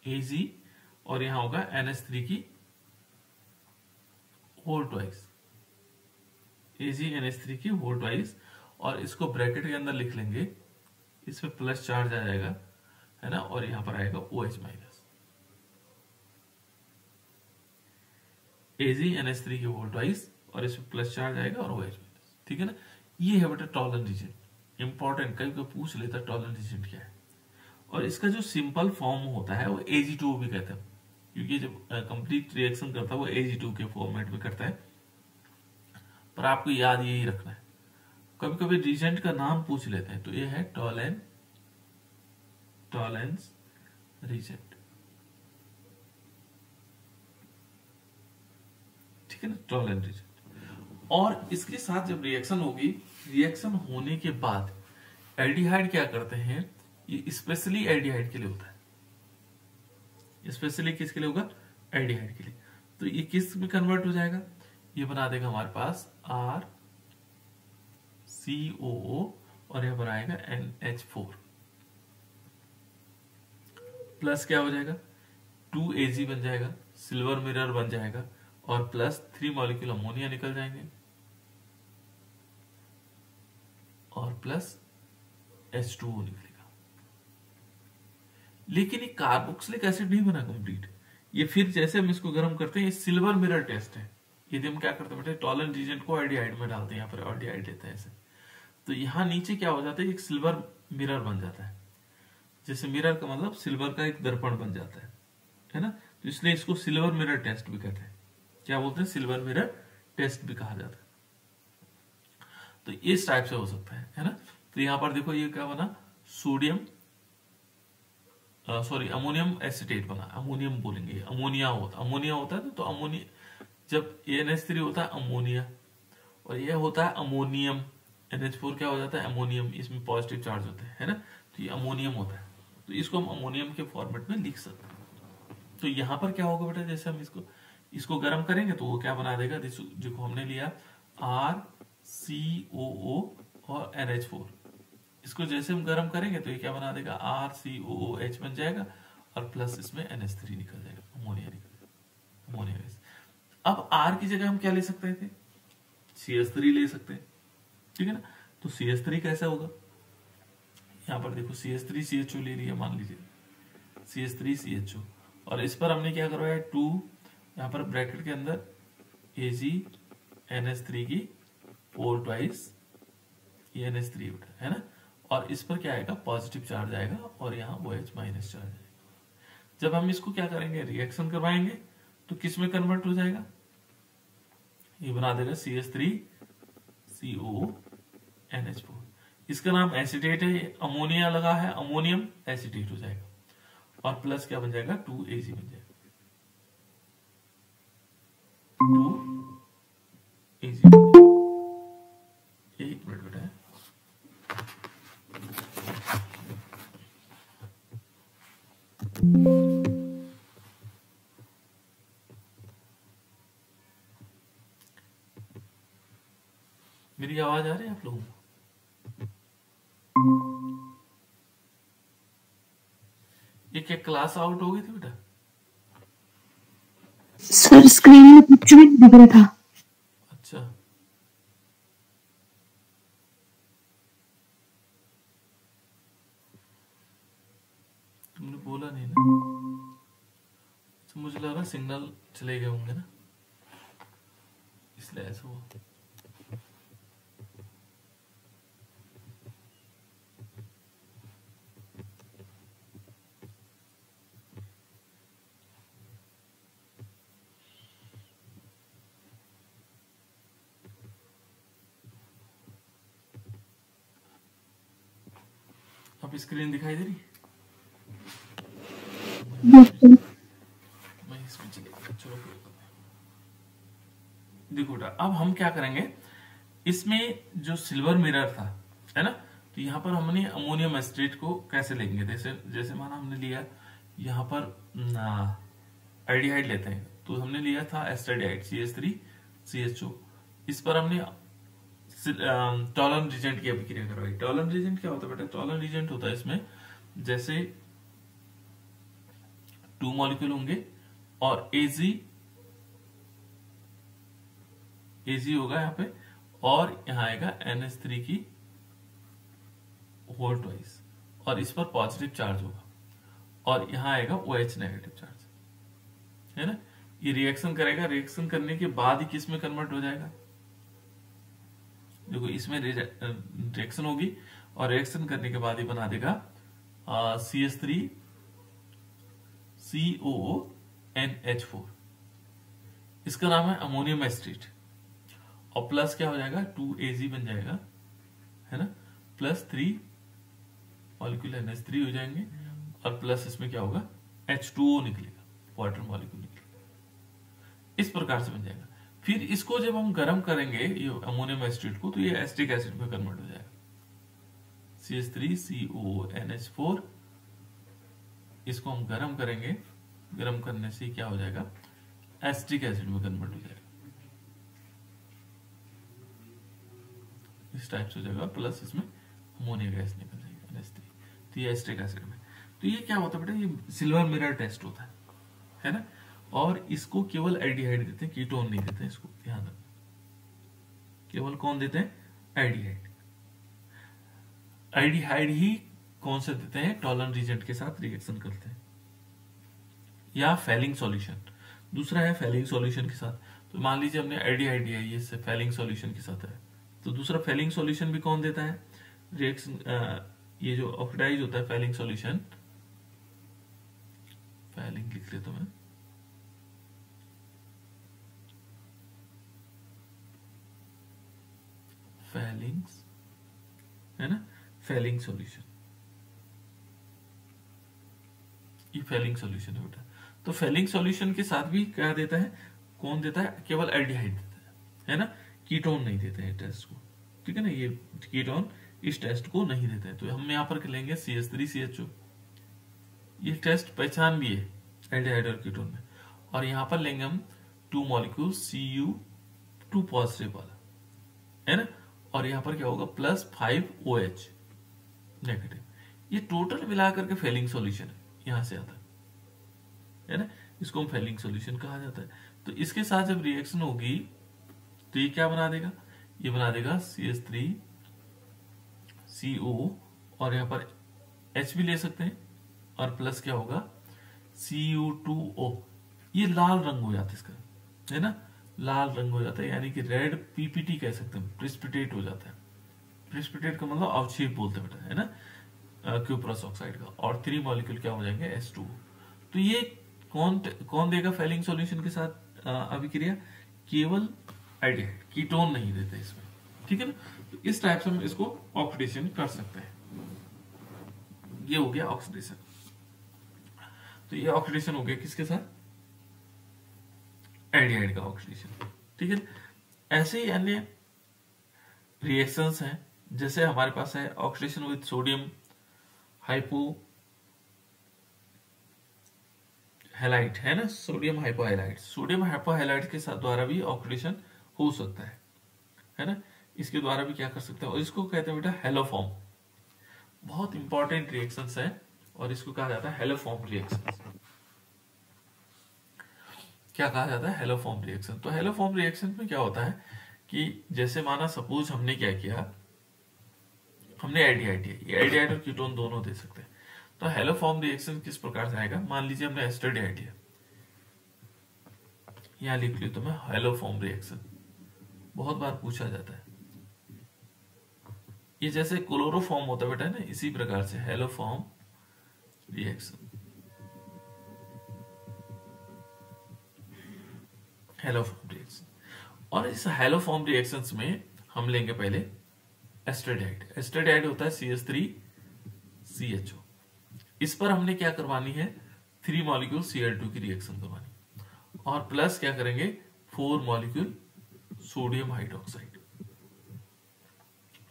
Ag, और यहाँ होगा NH3 की होल ट्वाइस, AgNH3 की होल ट्वाइस, और इसको ब्रैकेट के अंदर लिख लेंगे, इसमें प्लस चार्ज आ जाएगा, है ना, और यहां पर आएगा OH माइनस, AgNH3 की होल ट्वाइस, और इसमें प्लस चार्ज आएगा और OH माइनस, ठीक है ना। ये है बेटा टॉलन रीजेंट, इंपॉर्टेंट, कभी कोई पूछ लेता टॉलन रीजेंट क्या है। और इसका जो सिंपल फॉर्म होता है वो Ag2 भी कहते हैं, क्योंकि जब कंप्लीट रिएक्शन करता है वो Ag2 के फॉर्मेट में करता है। पर आपको याद यही रखना है, कभी कभी रीजेंट का नाम पूछ लेते हैं। तो ये है टॉलेंस रीजेंट, ठीक है ना, टॉलेंस रीजेंट। और इसके साथ जब रिएक्शन होगी, रिएक्शन होने के बाद एल्डिहाइड क्या करते हैं, ये स्पेशली एल्डिहाइड के लिए होता है। स्पेशली किसके लिए होगा, एल्डिहाइड के लिए। तो ये किस में कन्वर्ट हो जाएगा, ये बना देगा हमारे पास RCOO, और यहां पर आएगा NH4 प्लस क्या हो जाएगा, 2Ag बन जाएगा, सिल्वर मिरर बन जाएगा, और प्लस 3 मॉलिक्यूल अमोनिया निकल जाएंगे, और प्लस H2O निकलेगा। लेकिन ये कार्बोक्सिलिक एसिड नहीं बना कंप्लीट। ये फिर जैसे हम इसको गर्म करते हैं, ये सिल्वर मिरर टेस्ट है। यदि हम क्या करते हैं बेटे, टॉलन रीजेंट को एल्डिहाइड में डालते हैं, यहाँ पर एल्डिहाइड लेते हैं ऐसे, तो यहाँ नीचे क्या हो जाता है, एक सिल्वर मिरर बन जाता है। जैसे मिरर का मतलब सिल्वर का एक दर्पण बन जाता है ना। तो इसलिए इसको सिल्वर मिरर टेस्ट भी कहते हैं। क्या बोलते हैं, सिल्वर मिरर टेस्ट भी कहा जाता है। तो इस टाइप से हो सकता है ना। तो यहाँ पर देखो ये क्या बना, सोडियम सॉरी अमोनियम एसिटेट बना, अमोनियम बोलेंगे, अमोनिया होता है। तो अमोनिया, जब NH3 होता है अमोनिया, और ये होता है अमोनियम, NH4 क्या हो जाता है, अमोनियम, इसमें पॉजिटिव चार्ज होता है ना। तो ये अमोनियम होता है, तो इसको हम अमोनियम के फॉर्मेट में लिख सकते हैं। तो यहाँ पर क्या होगा बेटा, जैसे हम इसको गर्म करेंगे तो वो क्या बना देगा, जिसको हमने लिया RCOO और NH4, इसको जैसे हम गर्म करेंगे तो ये क्या बना देगा, RCOOH बन जाएगा, और प्लस इसमें NH3 निकल जाएगा, अमोनिया निकल जाएगा, अमोनिया गैस। अब R की जगह हम क्या ले सकते थे, CH3 ले सकते हैं, ठीक है ना। तो CH3 कैसा होगा, यहाँ पर देखो CH3CHO ले लिया, मान लीजिए CH3CHO, और इस पर हमने क्या करवाया, 2 यहाँ पर ब्रैकेट के अंदर AgNH3 की 4 ट्वाइस NH3 है ना, और इस पर क्या आएगा, पॉजिटिव चार्ज आएगा, और यहाँ OH माइनस चार्ज आएगा। जब हम इसको क्या करेंगे, रिएक्शन करवाएंगे, तो किस में कन्वर्ट हो जाएगा, ये बना देगा CH3CONH4, इसका नाम एसिटेट है, अमोनिया लगा है, अमोनियम एसिटेट हो जाएगा, और प्लस क्या बन जाएगा, 2Ag बन जाएगा, 2Ag। एक मिनट बेटा, मेरी आवाज आ रही है आप लोगों को? ये क्या क्लास आउट हो गई थी बेटा? सर स्क्रीन में कुछ भी नहीं दिख रहा था। अच्छा, तुमने बोला नहीं ना, तो मुझे लग रहा सिग्नल चले गए होंगे ना, इसलिए ऐसा हुआ। अब स्क्रीन दिखाई दे रही? Yes sir. मैं इसमें चले गया, चलो कोई बात नहीं। देखो बेटा, अब हम क्या करेंगे, इसमें जो सिल्वर मिरर था, है ना, तो यहाँ पर हमने अमोनियम एसिटेट को कैसे लेंगे, जैसे जैसे माना हमने लिया यहाँ पर आइडिहाइड लेते हैं, तो हमने लिया था एस्टरडाइड CH3CHO। इस पर हमने टॉलन रिजेंट की अभिक्रिया करवाई। टॉलन रिजेंट क्या होता है बेटा? टॉलन रिजेंट होता है इसमें, जैसे 2 मॉलिक्यूल होंगे और एजी होगा यहाँ पे, और यहाँ आएगा NH3 की होल ट्वाइस, और इस पर पॉजिटिव चार्ज होगा, और यहाँ आएगा OH नेगेटिव चार्ज, है ना। ये रिएक्शन करेगा, रिएक्शन करने के बाद ही किस में कन्वर्ट हो जाएगा? देखो, इसमें रिएक्शन होगी और रिएक्शन करने के बाद ही बना देगा CH3COONH4। इसका नाम है अमोनियम एसिटेट, और प्लस क्या हो जाएगा, 2AG बन जाएगा, है ना, प्लस 3 मॉलिक्यूल NH3 हो जाएंगे, और प्लस इसमें क्या होगा, H2O निकलेगा, वाटर मॉलिक्यूल निकलेगा, इस प्रकार से बन जाएगा। फिर इसको जब हम गर्म करेंगे ये अमोनियम एसिटेट को, तो ये एसिटिक एसिड में कन्वर्ट हो जाएगा, CH3COONH4। इसको हम गर्म करेंगे, गर्म करने से क्या हो जाएगा, एसिटिक एसिड में कन्वर्ट हो जाएगा, इस टाइप से हो जाएगा, प्लस इसमें अमोनिया गैस निकल जाएगा NH3, तो ये एसिटिक एसिड में। तो ये क्या होता है बेटा, ये सिल्वर मिरर टेस्ट होता है ना, और इसको केवल एल्डिहाइड देते हैं, कीटोन नहीं देते हैं, इसको ध्यान रखना, केवल कौन देते हैं, एल्डिहाइड। एल्डिहाइड ही कौन से देते हैं, टॉलन रिजेंट के साथ रिएक्शन करते हैं, या फेलिंग सॉल्यूशन। दूसरा है फेलिंग सॉल्यूशन के साथ, तो मान लीजिए हमने एल्डिहाइड दिया, ये फेलिंग सॉल्यूशन के साथ है, तो दूसरा फेलिंग सॉल्यूशन भी कौन देता है, रिएक्शन, ये जो ऑक्सीडाइज होता है फेलिंग सॉल्यूशन, फेलिंग लिख लेता हूं मैं, फेलिंग्स, है ना, फेलिंग सॉल्यूशन, ये फेलिंग सॉल्यूशन है बेटा। तो फेलिंग सॉल्यूशन के साथ भी क्या देता है, कौन देता है, केवल एल्डिहाइड देता है ना, कीटोन नहीं देते हैं टेस्ट को, ठीक है ना, ये कीटोन इस टेस्ट को नहीं देते हैं। तो हम यहाँ पर लेंगे CH3CHO, ये टेस्ट पहचान भी है एल्डिहाइड और कीटोन में, और यहाँ पर लेंगे हम 2 मॉलिक्यूल Cu2 पॉजिटिव वाला, है ना, और यहाँ पर क्या होगा, प्लस 5OH नेगेटिव। ये टोटल मिलाकर के फेलिंग सॉल्यूशन है, यहां से आता है ना, इसको हम फेलिंग सॉल्यूशन कहा जाता है। तो इसके साथ जब रिएक्शन होगी तो ये क्या बना देगा, ये बना देगा CH3CO, और यहाँ पर H भी ले सकते हैं, और प्लस क्या होगा, Cu2O। ये लाल रंग हो जाता है इसका, है ना, लाल रंग हो जाता है, यानी कि रेड PPT कह सकते हैं, प्रिसिपिटेट हो जाता है। प्रिसिपिटेट का मतलब अवक्षेप बोलते हैं बेटा, है ना, क्यूप्रस ऑक्साइड का, और 3 मॉलिक्यूल क्या हो जाएंगे, H2। तो ये कौन कौन देगा फेलिंग सॉल्यूशन के साथ अभिक्रिया, केवल एल्डिहाइड, कीटोन नहीं देते इसमें, ठीक है ना। तो इस टाइप से हम इसको ऑक्सीडेशन कर सकते हैं। ये हो गया ऑक्सीडेशन। तो ये ऑक्सीडेशन हो गया किसके साथ, एल्डिहाइड का ऑक्सीडेशन, ठीक है। ऐसे ही अन्य रिएक्शंस हैं, जैसे हमारे पास है oxidation with sodium hypo halide, है ना, सोडियम हाइपोहैलाइड। सोडियम हाइपोहैलाइड के साथ द्वारा भी ऑक्सीडेशन हो सकता है ना। इसके द्वारा भी क्या कर सकते हैं, और इसको कहते हैं बेटा हेलोफॉर्म। बहुत इंपॉर्टेंट रिएक्शंस है और इसको कहा जाता है हेलोफॉर्म रिएक्शंस। क्या कहा जाता है, हेलोफॉर्म रिएक्शन। तो हेलोफॉर्म रिएक्शन में क्या होता है कि जैसे माना सपोज हमने क्या किया, हमने आईडीआईडी और कीटोन दोनों दे सकते हैं। तो हेलोफॉर्म रिएक्शन किस प्रकार से आएगा, मान लीजिए हमने एस्टरडीआईडी है, यहां लिख ली तो मैं हेलोफॉर्म रिएक्शन, बहुत बार पूछा जाता है। ये जैसे क्लोरोफॉर्म होता है बेटा ना, इसी प्रकार से हेलोफॉर्म रिएक्शन, हेलोफॉर्म रिएक्शन। और इस हेलोफॉर्म रिएक्शंस में हम लेंगे पहले एस्टरडाइड। एस्टरडाइड होता है CH3CHO। इस पर हमने क्या करवानी है, 3 मॉलिक्यूल Cl2 की रिएक्शन करवानी, और प्लस क्या करेंगे 4 मॉलिक्यूल सोडियम हाइड्रोक्साइड।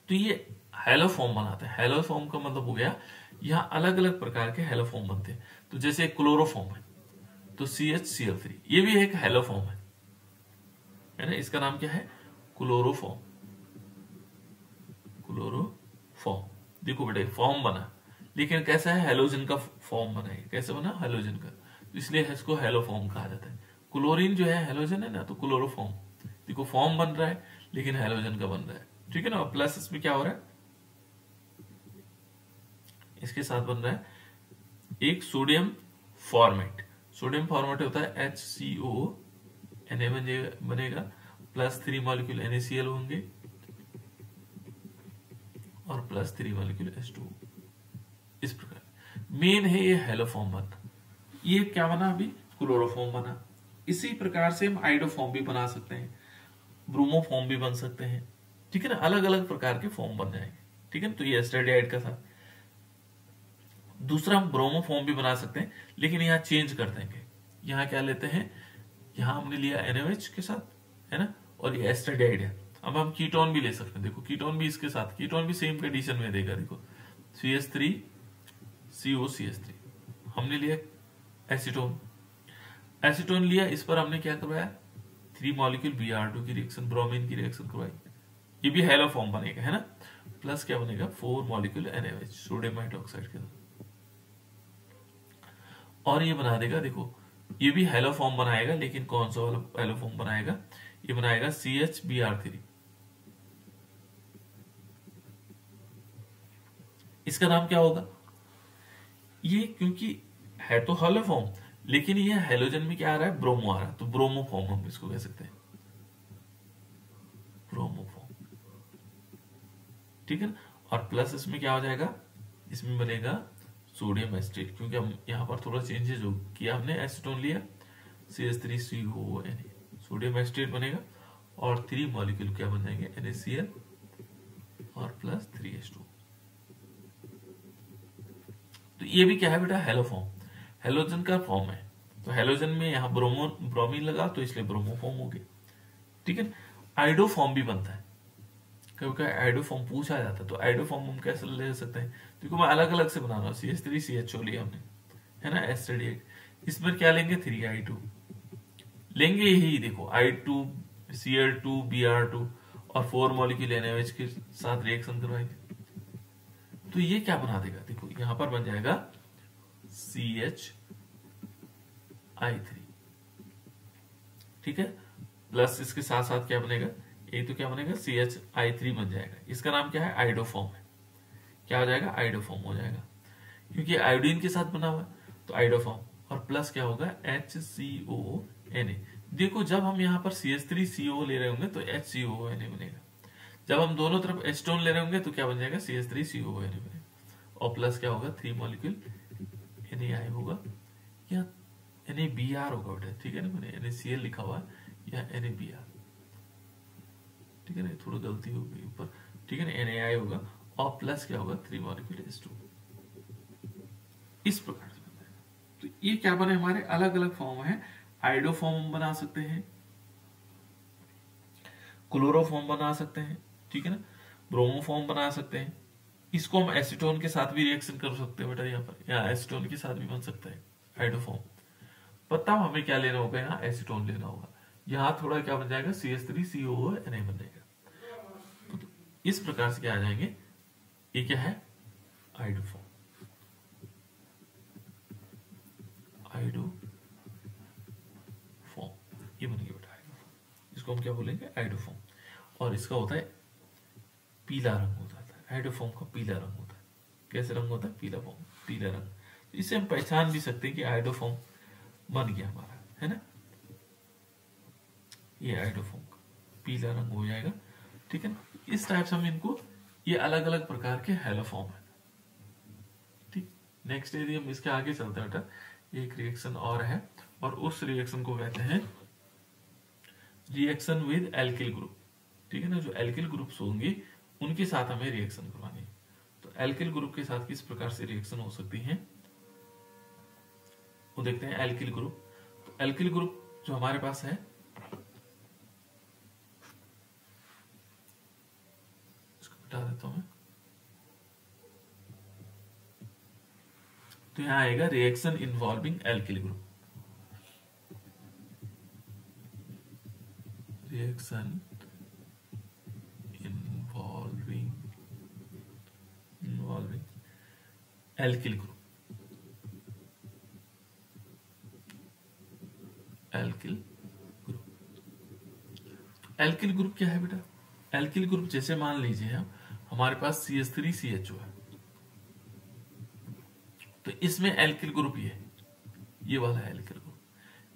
तो ये हेलोफॉर्म बनाते हैं। हेलोफॉर्म का मतलब हो गया यहाँ अलग अलग प्रकार के हेलोफॉर्म बनते हैं। तो जैसे क्लोरोफॉर्म है तो CHCl3, ये भी एक हेलोफॉर्म है ना, इसका नाम क्या है, क्लोरोफॉर्म। क्लोरोफॉर्म, देखो बेटे फॉर्म बना, लेकिन कैसा है, हेलोजन का फॉर्म बना है। कैसे बना, हेलोजन का, तो इसलिए इसको हेलोफॉर्म कहा जाता है। क्लोरीन जो है हेलोजन है ना, तो क्लोरोफॉर्म, देखो फॉर्म बन रहा है लेकिन हेलोजन का बन रहा है, ठीक है ना। प्लस इसमें क्या हो रहा है, इसके साथ बन रहा है एक सोडियम फॉर्मेट। सोडियम फॉर्मेट होता है HCO, Na बनेगा, प्लस 3 मॉलिक्यूल NaCl होंगे और प्लस 3 मॉलिक्यूल H2। इस प्रकार मेन है ये हेलोफॉर्म बना। ये क्या बना, अभी क्लोरोफॉर्म बना। इसी प्रकार से हम आइडोफॉर्म भी बना सकते हैं, ब्रोमोफॉर्म भी बन सकते हैं, ठीक है ना। अलग अलग प्रकार के फॉर्म बन जाएंगे, ठीक है ना। तो ये एस्टरडाइड का साथ दूसरा हम ब्रोमोफॉर्म भी बना सकते हैं, लेकिन यहाँ चेंज कर देंगे। यहाँ क्या लेते हैं, यहाँ हमने लिया NaOH के साथ, है ना, और ये एस्टरडाइड है। अब हम कीटोन भी ले सकते हैं, देखो कीटोन भी इसके साथ, कीटोन भी सेम कंडीशन में देगा। देखो CH3COCH3 हमने लिया, एसीटोन, एसीटोन लिया, इस पर हमने क्या करवाया, 3 मॉलिक्यूल Br2 की रिएक्शन, ब्रोमीन की रिएक्शन करवाई, ये भी हेलोफॉर्म बनेगा, है ना। प्लस क्या बनेगा, 4 मॉलिक्यूल NaOH सोडियम हाइड्रोक्साइड के साथ, और ये बना देगा, देखो ये भी हेलोफॉर्म बनाएगा, लेकिन कौन सा वाला हेलोफॉर्म बनाएगा, ये बनाएगा CHBr3। इसका नाम क्या होगा, ये क्योंकि है तो हेलोफॉर्म, लेकिन ये हेलोजन में क्या आ रहा है, ब्रोमो आ रहा है, तो ब्रोमोफॉर्म हम इसको कह सकते हैं, ब्रोमोफॉर्म, ठीक है ना। और प्लस इसमें क्या हो जाएगा, इसमें बनेगा सोडियम एस्टेट, क्योंकि हम यहाँ पर थोड़ा चेंजेस जो किया हमने, एसीटोन लिया CH3COONA, सोडियम एस्टेट बनेगा, और 3 मॉलिक्यूल क्या बन जाएंगे, NaCl और प्लस 3H2। तो ये भी क्या है बेटा, हेलोफॉर्म, हेलोजन का फॉर्म है। तो हेलोजन में यहाँ ब्रोमीन लगा तो इसलिए ब्रोमोफॉर्म हो गया, ठीक है। आइडोफॉर्म भी बनता है, क्योंकि आइडोफॉर्म पूछा जाता है, तो आइडोफॉर्म हम कैसे ले सकते हैं, देखो मैं अलग अलग से बना रहा हूँ। CH3CHO लिया हमने, है ना, एस्टरडाइड, इसमें क्या लेंगे, 3I2 लेंगे, यही देखो I2Cl2Br2 और 4 मॉलिक्यूल NaOH के साथ रिएक्शन करवाएंगे, तो ये क्या बना देगा, देखो यहां पर बन जाएगा CHI3, ठीक है। प्लस इसके साथ साथ क्या बनेगा, एक तो क्या बनेगा, CHI3 बन जाएगा, इसका नाम क्या है, आइडोफॉर्म है। क्या हो जाएगा, आइडोफॉर्म हो जाएगा, क्योंकि आयोडीन के साथ बना हुआ है, तो आइडोफॉर्म, और प्लस क्या होगा, HCONA। देखो जब हम यहाँ पर CH3CO ले रहे होंगे तो HCONA बनेगा, जब हम दोनों तरफ एस्टोन ले रहे होंगे तो क्या बन जाएगा, CH3CONA बनेगा, और प्लस क्या होगा, 3 मॉलिक्यूल NaI होगा, या NaBr होगा बेटा, ठीक है ना, मैंने NaCl लिखा हुआ या NaBr, ठीक है ना, थोड़ी गलती हो गई ऊपर, ठीक है ना, NaI होगा, और प्लस क्या होगा, 3 मॉलिक्यूल H2। इस प्रकार से बनता है। तो ये क्या बने, हमारे अलग अलग फॉर्म है। आइडोफॉर्म बना सकते हैं, क्लोरोफॉर्म बना सकते हैं, ठीक है ना, ब्रोमोफॉर्म बना सकते हैं। इसको हम एसीटोन के साथ भी रिएक्शन कर सकते हैं बेटा, यहाँ पर या एसीटोन के साथ भी बन सकता है आइडोफॉर्म। पता हमें क्या लेना होगा, यहाँ एसीटोन लेना होगा, यहाँ थोड़ा क्या बन जाएगा, CH3COONA बन जाएगा। तो इस प्रकार से क्या आ जाएंगे, ये क्या है, आइडोफॉर्म, आइडोफॉर्म, ये बन गया बेटा आइडोफॉर्म। इसको हम क्या बोलेंगे, आइडोफॉर्म। और इसका होता है पीला रंग हो जाता है, आइडोफॉर्म का पीला रंग होता है। कैसे रंग होता है, पीला फॉर्म, पीला रंग। इससे हम पहचान भी सकते हैं कि आइडोफॉर्म बन गया हमारा, है ना। ये आइडोफॉर्म का पीला रंग हो जाएगा, ठीक है ना। इस टाइप से हम इनको, ये अलग अलग प्रकार के हैलोफॉर्म है, ठीक। नेक्स्ट यदि हम इसके आगे चलते हैं बेटा, एक रिएक्शन और है, और उस रिएक्शन को कहते हैं रिएक्शन विद एल्किल ग्रुप, ठीक है ना। जो एल्किल ग्रुप्स होंगे उनके साथ हमें रिएक्शन करवानी है। तो एल्किल ग्रुप के साथ किस प्रकार से रिएक्शन हो सकती है, वो देखते हैं। एल्किल ग्रुप, तो एल्किल ग्रुप जो हमारे पास है, इसको बता देता हूं मैं। तो यहां आएगा reaction involving alkyl group, reaction involving alkyl group, alkyl group. Alkyl group क्या है बेटा, एल्किल ग्रुप जैसे मान लीजिए हम, हमारे पास CH3CHO है, तो इसमें एल्किल ग्रुप ये वाला है एल्किल ग्रुप।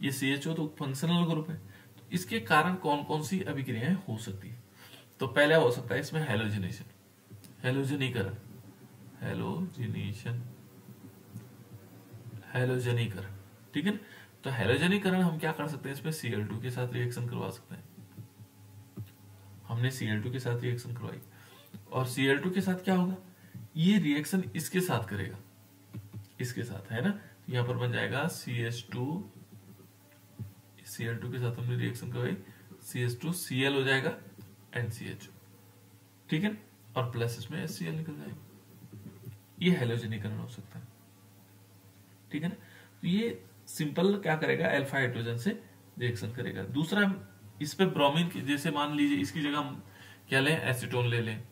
ये CHO तो फंक्शनल ग्रुप है, तो इसके कारण कौन कौन सी अभिक्रियाएं हो सकती है। तो पहला हो सकता है इसमें हेलोजिनेशन, हेलोजनीकरण, हेलोजिनेशन, हेलोजनीकरण, ठीक है ना। तो हेलोजनीकरण हम क्या कर सकते हैं, इसमें Cl2 के साथ रिएक्शन करवा सकते हैं। हमने Cl2 के साथ रिएक्शन करवाई, और Cl2 के साथ क्या होगा, ये रिएक्शन इसके साथ करेगा, इसके साथ, है ना। यहां पर बन जाएगा CH2, Cl2 के साथ हमने रिएक्शन करवाई, CH2Cl हो जाएगा, NCHO, ठीक है। और प्लस इसमें HCl निकल जाएगा। ये हेलोजनीकरण हो सकता है, ठीक है ना। तो ये सिंपल क्या करेगा, अल्फा हाइड्रोजन से रिएक्शन करेगा। दूसरा, इस पे ब्रोमीन की, जैसे मान लीजिए इसकी जगह हम क्या लें, एसीटोन ले लें,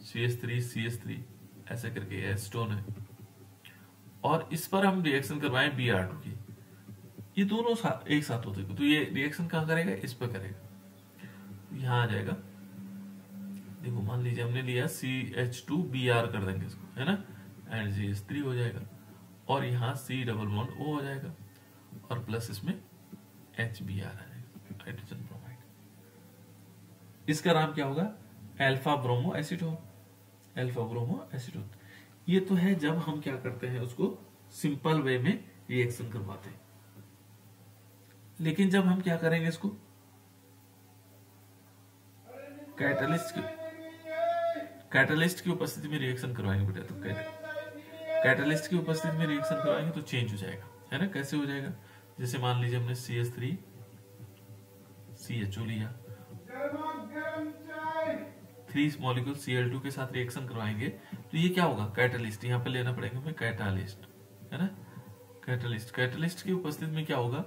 CH3CH3 ऐसे करके एसीटोन है, और इस पर हम रिएक्शन करवाएं Br2 की, ये दोनों एक साथ होते हैं, तो ये रिएक्शन कहां करेगा, इस पर करेगा। यहां आ जाएगा, देखो मान लीजिए हमने लिया CH2Br कर देंगे इसको, है ना, एंड CH3 हो जाएगा, और यहाँ C डबल बॉन्ड O हो जाएगा, और प्लस इसमें HBr आ जाएगा, हाइड्रोजन ब्रोमाइड। इसका नाम क्या होगा, alpha bromo acetone, alpha bromo acetone. ये तो है जब हम क्या करते हैं, उसको सिंपल वे में रिएक्शन करवाते हैं। लेकिन जब हम क्या करेंगे, इसको कैटलिस्ट की उपस्थिति में रिएक्शन करवाएंगे बेटा, तो कैटलिस्ट की उपस्थिति में रिएक्शन करवाएंगे तो चेंज हो जाएगा, है ना। कैसे हो जाएगा, जैसे मान लीजिए हमने CH3CHO लिया, 3 मॉलिक्यूल Cl2 के साथ रिएक्शन करवाएंगे, तो ये क्या होगा, कैटलिस्ट, यहाँ पे लेना पड़ेगा हमें कैटालिस्ट, है ना, कैटलिस्ट। कैटलिस्ट की उपस्थिति में क्या होगा,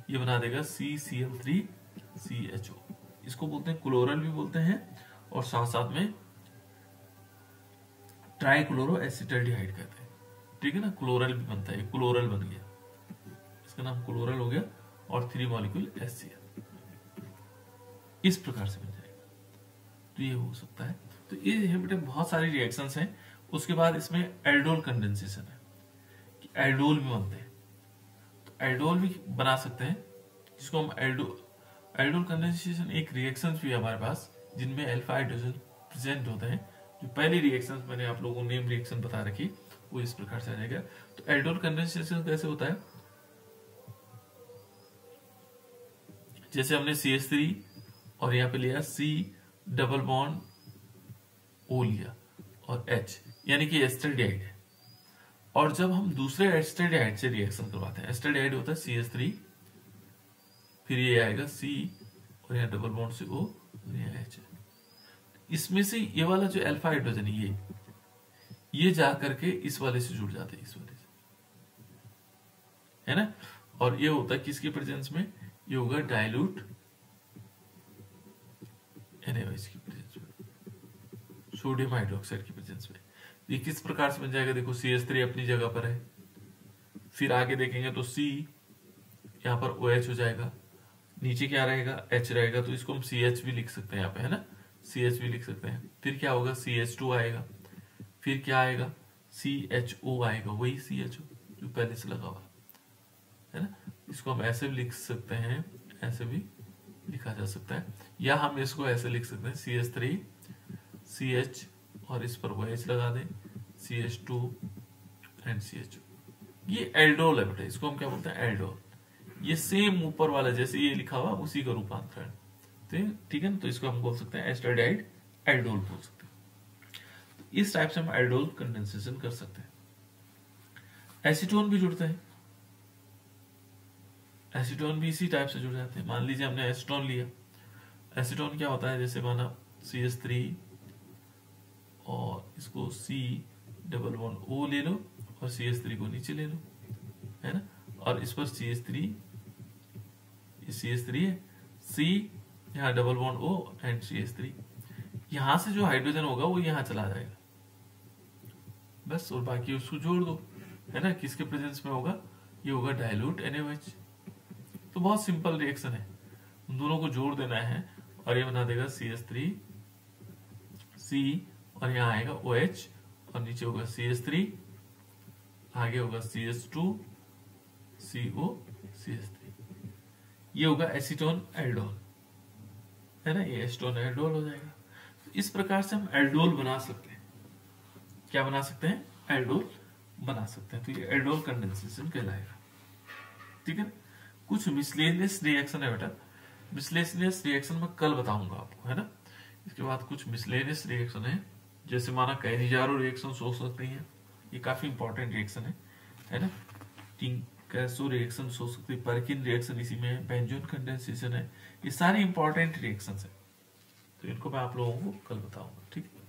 ये बना देगा CCl3CHO। इसको बोलते हैं क्लोरल भी बोलते हैं, और साथ साथ में ट्राइक्लोरो एसिटल्डिहाइड कहते हैं, ठीक है ना। क्लोरल भी बनता है, क्लोरल बन गया, इसका नाम क्लोरल हो गया, और 3 मॉलिक्यूल HCl, इस प्रकार से बन जाएगा। तो ये हो सकता है। तो ये है बेटा बहुत सारी रिएक्शंस हैं। उसके बाद इसमें एल्डोल कंडेंसेशन है, कि एल्डोल भी बनते हैं, तो एल्डोल भी बना सकते हैं, जिसको हम एल्डोल कंडेंसेशन एक रिएक्शन भी है हमारे पास, जिनमें अल्फा हाइड्रोजन प्रेजेंट होते हैं। जो पहली रिएक्शन मैंने आप लोगों को नेम रिएक्शन बता रखी, वो इस प्रकार से आ जाएगा। तो एल्डोल कंडेंसेशन कैसे होता है, जैसे हमने CH3 और यहाँ पे लिया C डबल बॉन्ड O लिया, और H, यानी कि एस्टल्डिहाइड है। और जब हम दूसरे एस्टल्डिहाइड से रिएक्शन करवाते हैं, एस्टल्डिहाइड होता है CH3, फिर ये आएगा C, और यहाँ डबल बॉन्ड से O, और यहाँ H। इसमें से ये वाला जो अल्फा हाइड्रोजन है, ये जा करके इस वाले से जुड़ जाते हैं, इस वाले से, है ना। और ये होता है किसके प्रेजेंस में, ये होगा डाइल्यूट NaOH की प्रेजेंस में। सोडियम हाइड्रोक्साइड की प्रेजेंस में। ये किस प्रकार से बन जाएगा, देखो CH3 अपनी जगह पर है, फिर आगे देखेंगे तो C यहाँ पर OH हो जाएगा, नीचे क्या रहेगा, H रहेगा, तो इसको हम CH भी लिख सकते हैं यहाँ पे, है ना, CH भी लिख सकते हैं। फिर क्या होगा, CH2 आएगा, फिर क्या आएगा, CHO आएगा, वही CHO जो पहले से लगा हुआ है ना। इसको हम ऐसे भी लिख सकते हैं, ऐसे भी लिखा जा सकता है, या हम इसको ऐसे लिख सकते हैं CH3 CH और इस पर OH लगा दें, CH2 एंड CHO। ये एल्डोल है बेटा, इसको हम क्या बोलते हैं, एल्डोल। ये सेम ऊपर वाला जैसे ये लिखा हुआ उसी का रूपांतरण, तो ठीक है ना, तो इसको हम बोल सकते हैं एस्टरडाइड एल्डोल बोल सकते हैं। तो इस टाइप से हम एल्डोल कंडेंसेशन कर सकते हैं। एसीटोन भी जुड़ते हैं, एसीटोन भी इसी टाइप से जुड़ जाते हैं। मान लीजिए हमने एसीटोन लिया, एसीटोन क्या होता है, जैसे माना CH3 और इसको C+O ले लो और CH3 को नीचे ले लो, है ना, और इस पर CH3 है, C यहाँ O एंड CH3, यहां से जो हाइड्रोजन होगा वो यहां चला जाएगा बस, और बाकी उसको जोड़ दो, है ना, किसके प्रेजेंस में होगा, ये होगा डाइल्यूट NaOH। तो बहुत सिंपल रिएक्शन है, उन दोनों को जोड़ देना है और ये बना देगा CH3 C और यहाँ आएगा OH और नीचे होगा CH3, आगे होगा CH2 CO CH3, ये होगा एसीटोन एल्डोल, है ना, ये एसीटोन एल्डोल हो जाएगा। तो इस प्रकार से हम एल्डोल बना सकते हैं, क्या बना सकते हैं, एल्डोल बना सकते हैं। तो ये एल्डोल कंडेंसेशन कहलाएगा, ठीक है। कुछ मिसलेनियस रिएक्शन है बेटा, मिसलेनियस रिएक्शन मैं कल बताऊंगा आपको, है ना। इसके बाद कुछ मिसलेनियस रिएक्शन है, जैसे माना कैनिजारो रिएक्शन हो सकती है, ये काफी इंपॉर्टेंट रिएक्शन है ना। टिंकैसो रिएक्शन हो सकती है, पर्किन रिएक्शन इसी में है, बेंजोन कंडेंसेशन है, ये सारे इंपॉर्टेंट रिएक्शन है। तो इनको मैं आप लोगों को कल बताऊंगा, ठीक है।